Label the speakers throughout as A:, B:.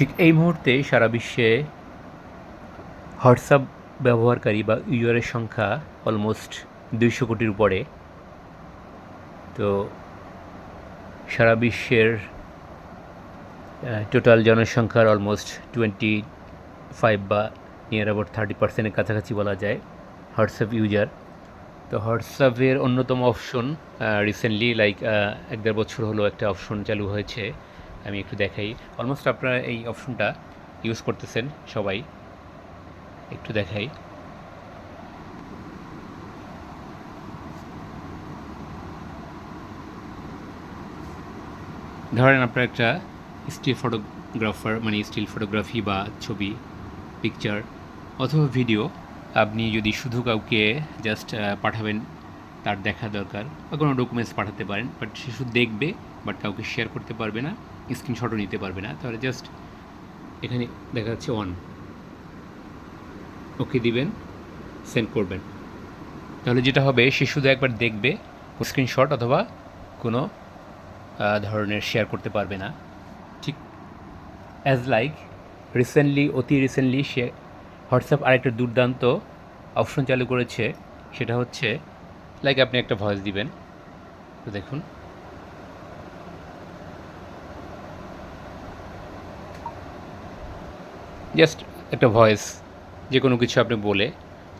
A: ঠিক এই মুহূর্তে সারা বিশ্বে হোয়াটসঅ্যাপ ব্যবহারকারী বা ইউজারের সংখ্যা অলমোস্ট 200 কোটির উপরে। তো সারা বিশ্বের টোটাল জনসংখ্যার অলমোস্ট 25 বা নিয়ার অ্যাবাউট 30%-এর কাছাকাছি বলা যায় হোয়াটসঅ্যাপ ইউজার। তো হোয়াটসঅ্যাপের অন্যতম অপশন রিসেন্টলি লাইক 1-1.5 বছর হলো একটা অপশন চালু হয়েছে। আমি একটু দেখাই। অলমোস্ট আপনারা এই অপশনটা ইউজ করতেছেন সবাই। একটু দেখাই। ধরেন আপনার একটা স্টিল ফটোগ্রাফার মানে স্টিল ফটোগ্রাফি বা ছবি, পিকচার অথবা ভিডিও আপনি যদি শুধু কাউকে জাস্ট পাঠাবেন, তার দেখা দরকার বা কোনো ডকুমেন্টস পাঠাতে পারেন, বাট সে শুধু দেখবে, বাট কাউকে শেয়ার করতে পারবে না, স্ক্রিনশটও নিতে পারবে না। তাহলে জাস্ট এখানে দেখা যাচ্ছে অন, ওকে দিবেন, সেন্ড করবেন। তাহলে যেটা হবে, সে শুধু একবার দেখবে, স্ক্রিনশট অথবা কোনো ধরনের শেয়ার করতে পারবে না। ঠিক অ্যাজ লাইক অতি রিসেন্টলি সে হোয়াটসঅ্যাপ আরেকটা দুর্দান্ত অপশন চালু করেছে। সেটা হচ্ছে লাইক আপনি একটা ভয়েস দিবেন, তো দেখুন জাস্ট একটা ভয়েস, যে কোনো কিছু আপনি বলে,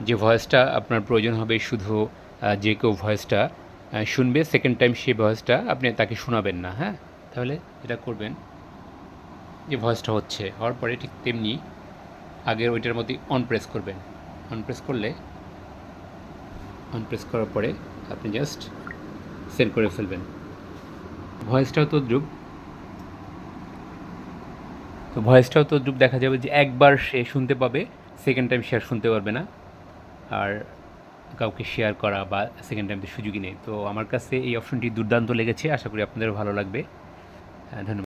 A: যে ভয়েসটা আপনার প্রয়োজন হবে শুধু যে কেউ ভয়েসটা শুনবে, সেকেন্ড টাইম সেই ভয়েসটা আপনি তাকে শোনাবেন না। হ্যাঁ, তাহলে এটা করবেন, যে ভয়েসটা হওয়ার পরে ঠিক তেমনি আগের ওইটার মধ্যে অন প্রেস করবেন। অন প্রেস করার পরে আপনি জাস্ট সেন্ড করে ফেলবেন। ভয়েসটাও তো দেখা যাবে যে একবার সে শুনতে পাবে, সেকেন্ড টাইম সে আর শুনতে পারবে না। আর কাউকে শেয়ার করা বা সেকেন্ড টাইম তো সুযোগই নেই। তো আমার কাছে এই অপশনটি দুর্দান্ত লেগেছে, আশা করি আপনাদেরও ভালো লাগবে। ধন্যবাদ।